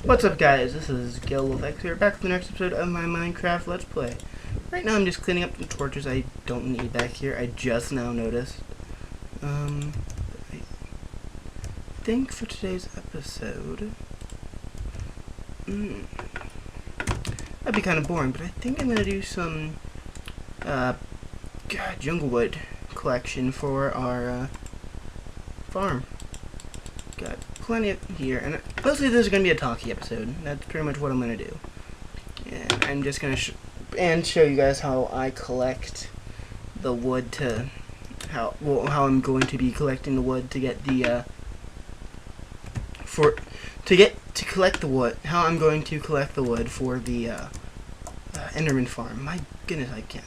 What's up, guys? This is GaleWolfX's here, back with the next episode of my Minecraft Let's Play. Right now I'm just cleaning up some torches I don't need back here. I just now noticed. I think for today's episode... that'd be kind of boring, but I think I'm going to do some jungle wood collection for our farm. Got plenty of here, and mostly this is going to be a talkie episode. That's pretty much what I'm going to do. And I'm just going to show you guys how I collect the wood to how I'm going to be collecting the wood to get the collect the wood. How I'm going to collect the wood for the Enderman farm. My goodness, I can't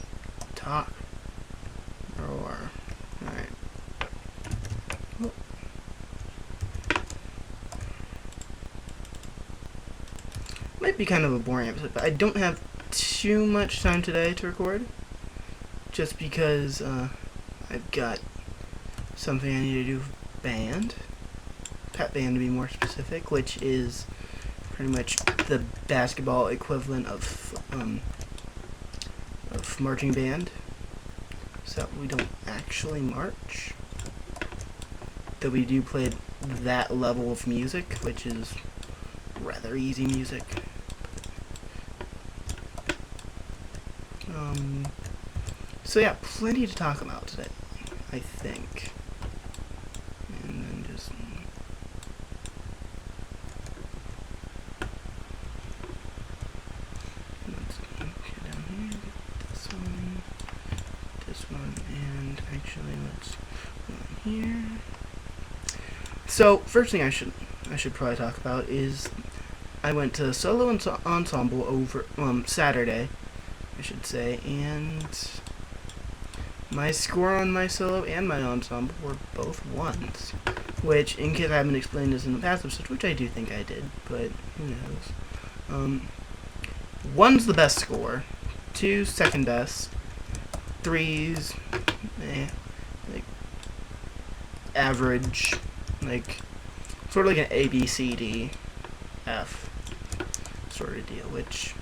talk. Alright. Might be kind of a boring episode, but I don't have too much time today to record. Just because I've got something I need to do with band. Pep band to be more specific, which is pretty much the basketball equivalent of marching band. So we don't actually march. Though we do play that level of music, which is rather easy music. So yeah, plenty to talk about today, I think. And then just let's get down here, get this one, and actually let's go in here. So first thing I should probably talk about is I went to solo ensemble over Saturday, I should say, and my score on my solo and my ensemble were both 1s, which, in case I haven't explained this in the past episodes, which I do think I did, but who knows. 1's the best score, 2's second best, 3's like average, like sort of like an A, B, C, D, F sort of deal, which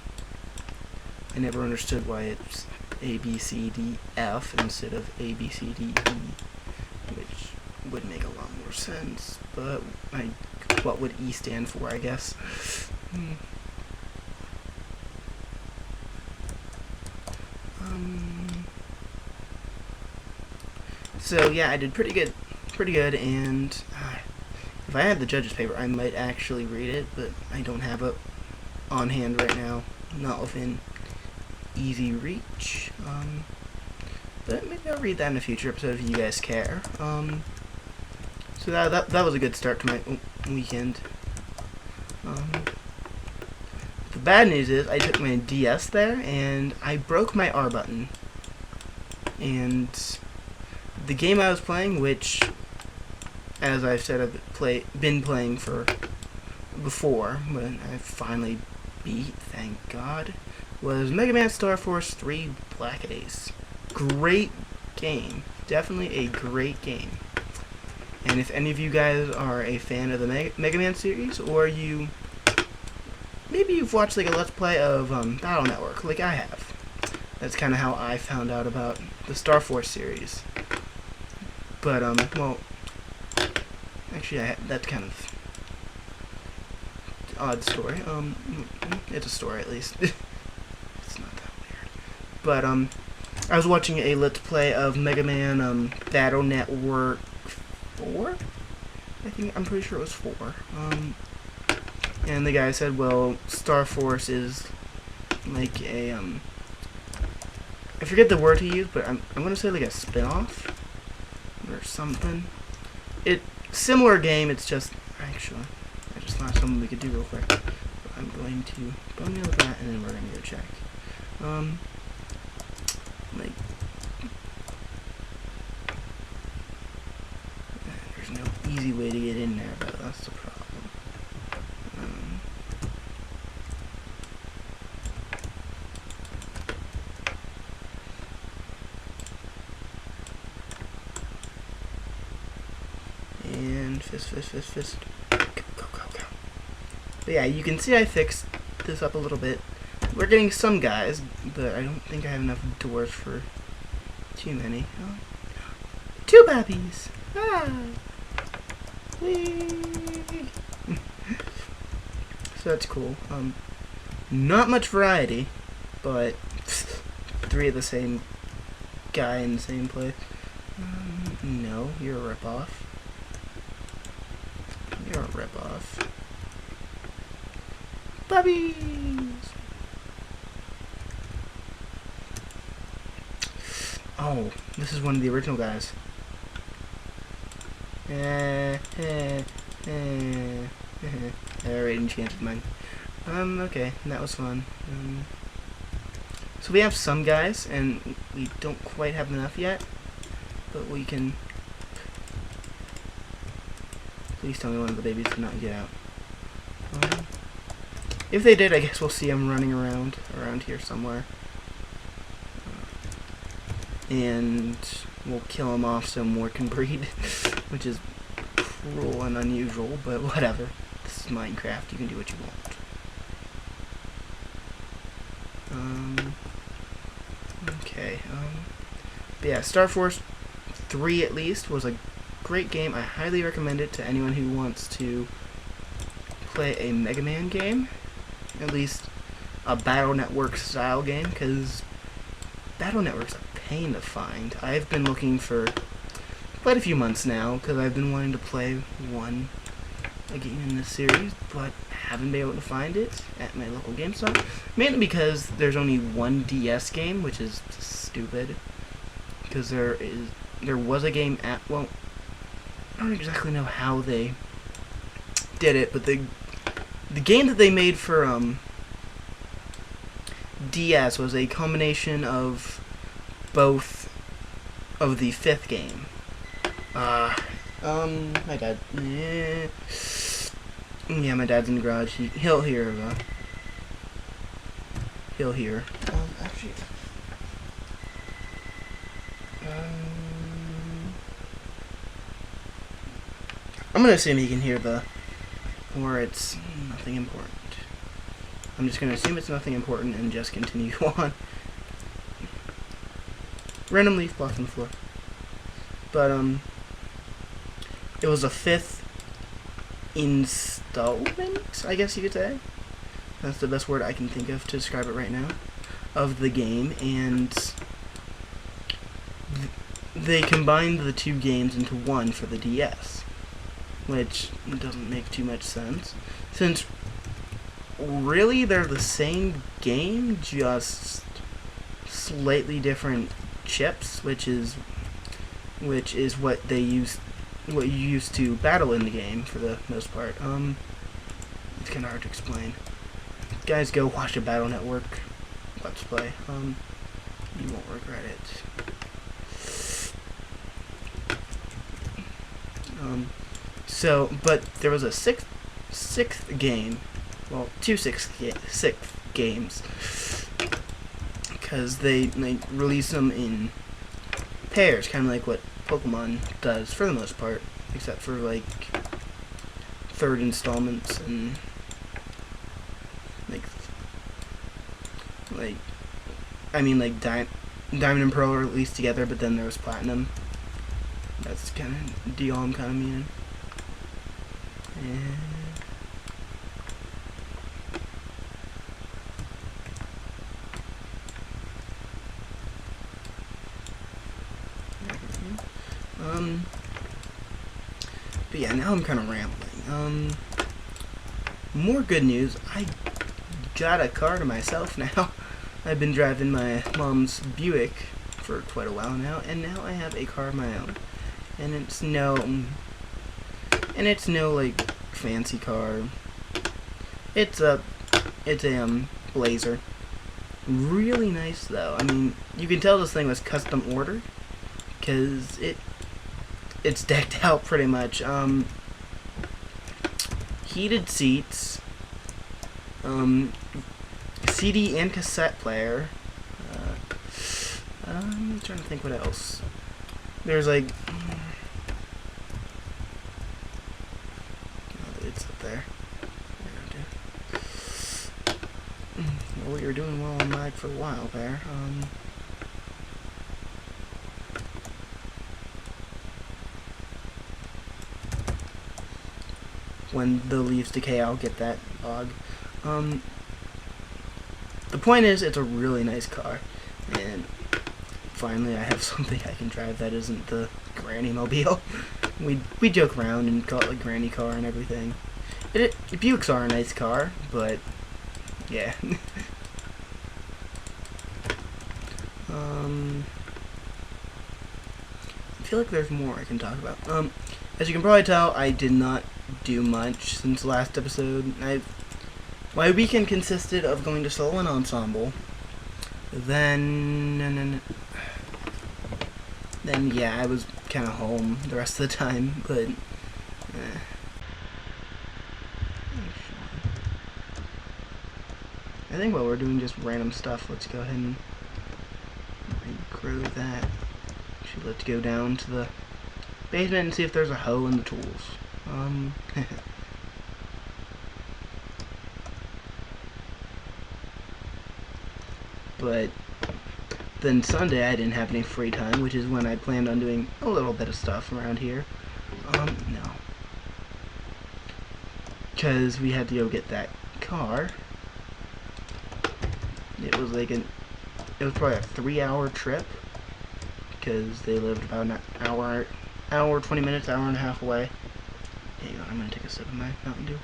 I never understood why it's A, B, C, D, F instead of A, B, C, D, E, which would make a lot more sense, but what would E stand for, I guess? So yeah, I did pretty good, and if I had the judge's paper, I might actually read it, but I don't have it on hand right now, not within easy reach. But maybe I'll read that in a future episode if you guys care. So that was a good start to my weekend. The bad news is I took my DS there and I broke my R button. And the game I was playing, which, as I've said, I've been playing for before, but I finally beat, thank God, was Mega Man Star Force 3 Black Ace. Great game. Definitely a great game. And if any of you guys are a fan of the Mega Man series, or maybe you've watched like a Let's Play of Battle Network, like I have. That's kind of how I found out about the Star Force series. But, well, actually that's kind of odd story. It's a story at least. It's not that weird. But, I was watching a Let's Play of Mega Man, Battle Network 4? I'm pretty sure it was 4. And the guy said, well, Star Force is like a, I forget the word he used, but I'm gonna say like a spin-off or something. Similar game, it's just, actually, I just thought something we could do real quick. But I'm going to bone meal that, and then we're gonna go check. Like, there's no easy way to get in there, but that's the problem. And fist. Go. But yeah, you can see I fixed this up a little bit. We're getting some guys, but I don't think I have enough doors for too many. Oh. 2 puppies! Ah! Whee! So that's cool. Not much variety, but 3 of the same guy in the same place. No, you're a ripoff. You're a ripoff. Puppies! Oh, this is one of the original guys. I already enchanted mine. Okay, that was fun. So we have some guys, and we don't quite have enough yet, but we can... Please tell me one of the babies did not get out. If they did, I guess we'll see them running around here somewhere. And we'll kill them off so more can breed, which is cruel and unusual, but whatever. This is Minecraft, you can do what you want. Okay, but yeah, Star Force 3 at least was a great game. I highly recommend it to anyone who wants to play a Mega Man game, at least a Battle Network style game, because Battle Network's a pain to find. I've been looking for quite a few months now, because I've been wanting to play a game in this series, but haven't been able to find it at my local GameStop. Mainly because there's only one DS game, which is stupid. Because there was a game at, well, I don't exactly know how they did it, but the game that they made for DS was a combination of both of the 5th game. My dad. Yeah, my dad's in the garage. He'll hear. He'll hear. Actually. I'm gonna assume he can hear or it's nothing important. I'm just gonna assume it's nothing important and just continue on. Random leaf blocking the floor. But, it was a 5th installment, I guess you could say. That's the best word I can think of to describe it right now, of the game, and they combined the 2 games into one for the DS, which doesn't make too much sense, since really they're the same game, just slightly different chips, which is what they use, what you use to battle in the game for the most part. It's kind of hard to explain. Guys, go watch a Battle Network Let's Play. You won't regret it. So, but there was a sixth game. Well, 2 sixth games, because they release them in pairs, kind of like what Pokemon does for the most part, except for like 3rd installments and like Diamond and Pearl are released together, but then there was Platinum. That's kind of deal I'm kind of meaning. But yeah, now I'm kind of rambling. More good news. I got a car to myself now. I've been driving my mom's Buick for quite a while now, and now I have a car of my own. And it's no like fancy car. It's a Blazer. Really nice though. I mean, you can tell this thing was custom ordered, because it's decked out pretty much. Heated seats, CD and cassette player. I'm trying to think what else. There's like, it's up there. Well, you were doing well on mic for a while there. When the leaves decay, I'll get that log. The point is, it's a really nice car, and finally I have something I can drive that isn't the granny mobile. we joke around and call it like granny car and everything. Buicks are a nice car, but yeah. I feel like there's more I can talk about. As you can probably tell, I did not do much since the last episode. My weekend consisted of going to solo and ensemble. Then yeah, I was kind of home the rest of the time, but I think while we're doing just random stuff, let's go ahead and regrow that. Actually, let's go down to the basement and see if there's a hoe in the tools. But then Sunday I didn't have any free time, which is when I planned on doing a little bit of stuff around here. No. Because we had to go get that car. It was like it was probably a 3-hour trip, because they lived about an hour, 20 minutes, hour and a half away. Hang on, I'm gonna take a sip of my Mountain Dew.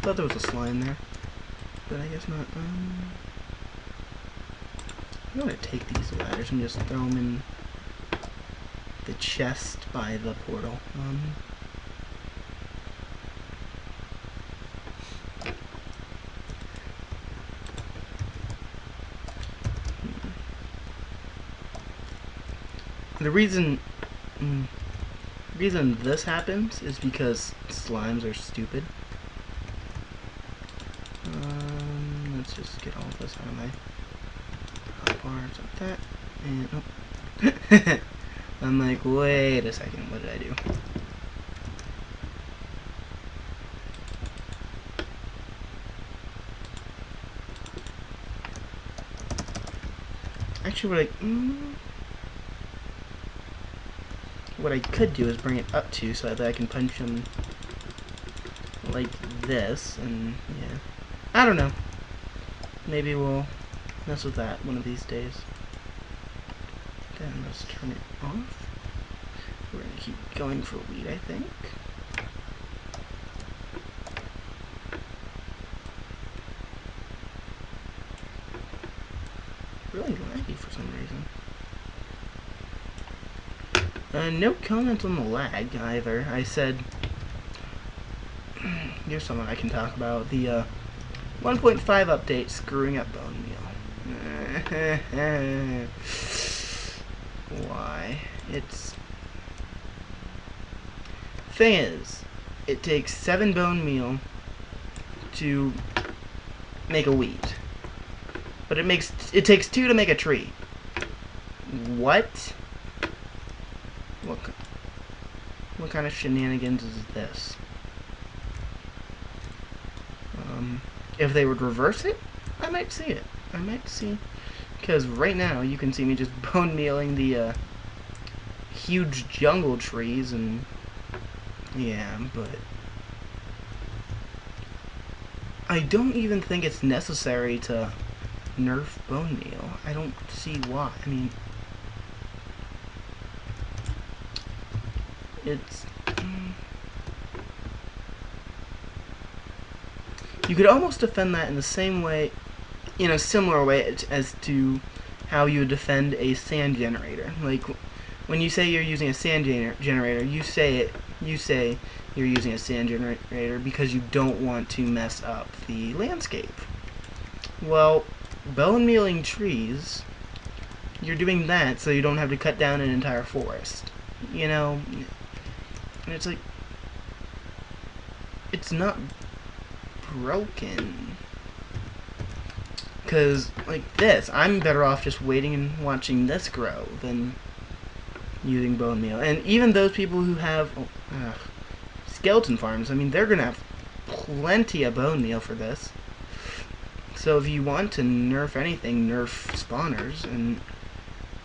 Thought there was a slime there, but I guess not. I'm gonna take these ladders and just throw them in the chest by the portal. The reason this happens is because slimes are stupid. Let's just get all of this out of my parts like that, and oh. I'm like, wait a second, what did I do? Actually, what I could do is bring it up to so that I can punch him like this, and yeah. I don't know. Maybe we'll mess with that one of these days. Then let's turn it off. We're gonna keep going for wheat, I think. Really laggy for some reason. No comment on the lag either. I said, here's something I can talk about. The 1.5 update screwing up bone meal. Why? Thing is, it takes 7 bone meal to make a wheat, but it takes 2 to make a tree. What? What kind of shenanigans is this? If they would reverse it, I might see it. I might see, because right now you can see me just bone mealing the huge jungle trees, and yeah, but I don't even think it's necessary to nerf bone meal. I don't see why. I mean, it's you could almost defend that in the same way, in a similar way as to how you would defend a sand generator. Like, when you say you're using a sand generator, you say you're using a sand generator because you don't want to mess up the landscape. Well, bone mealing trees, you're doing that so you don't have to cut down an entire forest. You know, and it's like, it's not broken. Because, like this, I'm better off just waiting and watching this grow than using bone meal. And even those people who have skeleton farms, I mean, they're gonna have plenty of bone meal for this. So if you want to nerf anything, nerf spawners. And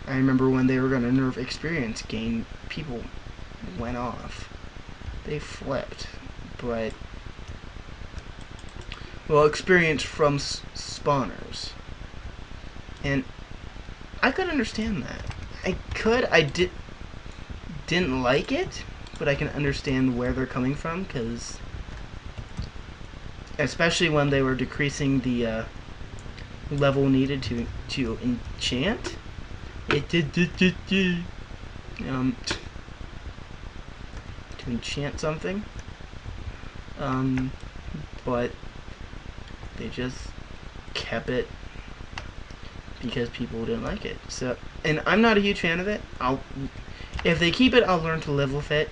I remember when they were gonna nerf experience gain, people went off. They flipped. But, well, experience from spawners. And I could understand that. I didn't like it, but I can understand where they're coming from, because especially when they were decreasing the level needed to enchant. To enchant something. But they just kept it because people didn't like it. So, and I'm not a huge fan of it. If they keep it, I'll learn to live with it.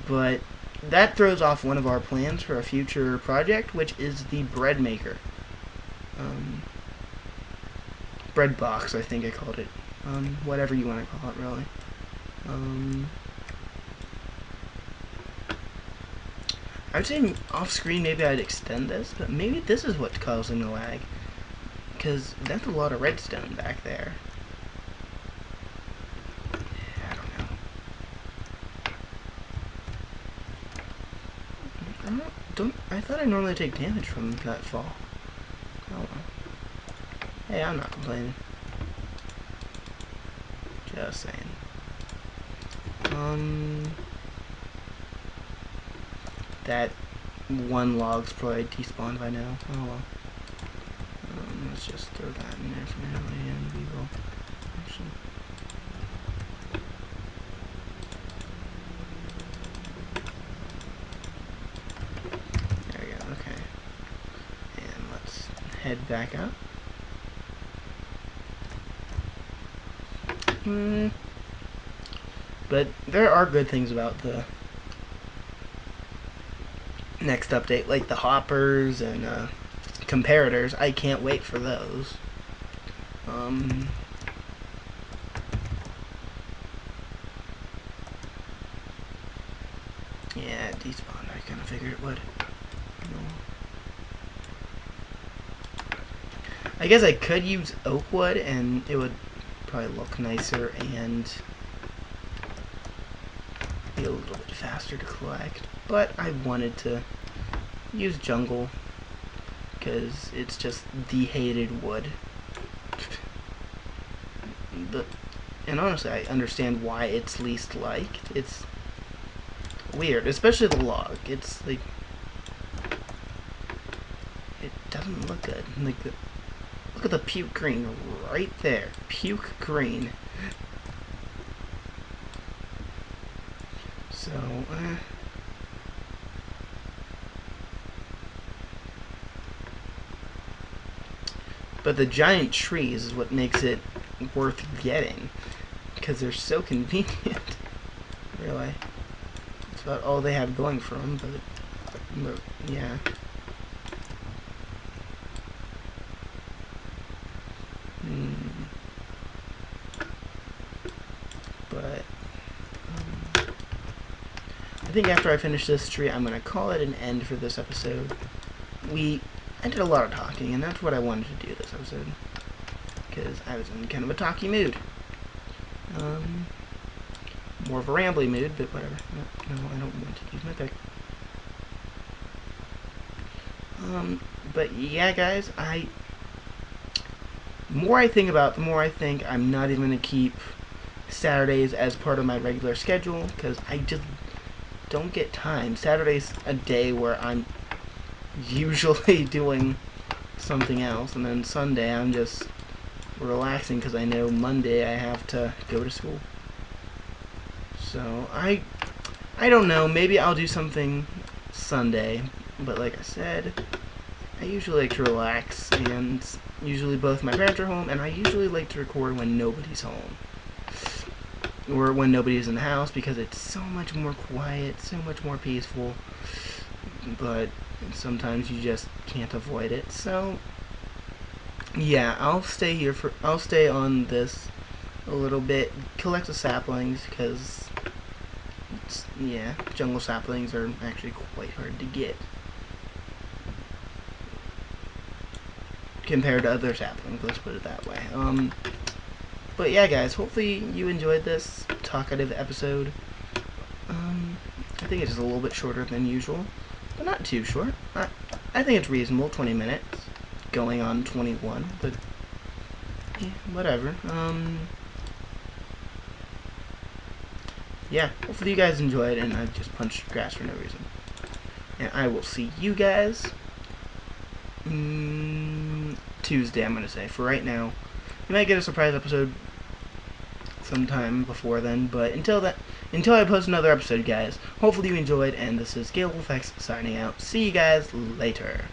But that throws off one of our plans for a future project, which is the bread maker. Bread box, I think I called it. Whatever you want to call it, really. I would say off screen maybe I'd extend this, but maybe this is what's causing the lag. Because that's a lot of redstone back there. I don't know. I thought I normally take damage from that fall. Oh well. Hey, I'm not complaining. Just saying. That one log's probably despawned by now. Oh well. Let's just throw that in there for now, and we will actually. There we go, okay. And let's head back up. But there are good things about the next update, like the hoppers and comparators. I can't wait for those. Yeah, it despawned. I kind of figured it would. I guess I could use oak wood and it would probably look nicer and be a little bit faster to collect. But I wanted to use jungle because it's just the hated wood. And honestly, I understand why it's least liked. It's weird, especially the log. It's like, it doesn't look good. Like, look at the puke green right there. Puke green. So, but the giant trees is what makes it worth getting, because they're so convenient. Really. That's about all they have going for them, but yeah. But I think after I finish this tree, I'm going to call it an end for this episode. I did a lot of talking, and that's what I wanted to do this episode, because I was in kind of a talky mood. More of a rambly mood, but whatever. No, I don't want to use my pick. But yeah, guys, the more I think about it, the more I think I'm not even going to keep Saturdays as part of my regular schedule, because I just don't get time. Saturday's a day where I'm usually doing something else, and then Sunday I'm just relaxing because I know Monday I have to go to school. So I don't know, maybe I'll do something Sunday, but like I said, I usually like to relax, and usually both my parents are home, and I usually like to record when nobody's home, or when nobody's in the house, because it's so much more quiet, so much more peaceful. But sometimes you just can't avoid it. So yeah, I'll stay on this a little bit, collect the saplings, because, yeah, jungle saplings are actually quite hard to get compared to other saplings, let's put it that way. But yeah, guys, hopefully you enjoyed this talkative episode. I think it's just a little bit shorter than usual, but not too short. I think it's reasonable, 20 minutes, going on 21, but yeah, whatever. Yeah, hopefully you guys enjoyed, and I just punched grass for no reason. And I will see you guys Tuesday, I'm going to say. For right now, you might get a surprise episode sometime before then, but until I post another episode, guys, hopefully you enjoyed, and this is GaleWolfX signing out. See you guys later.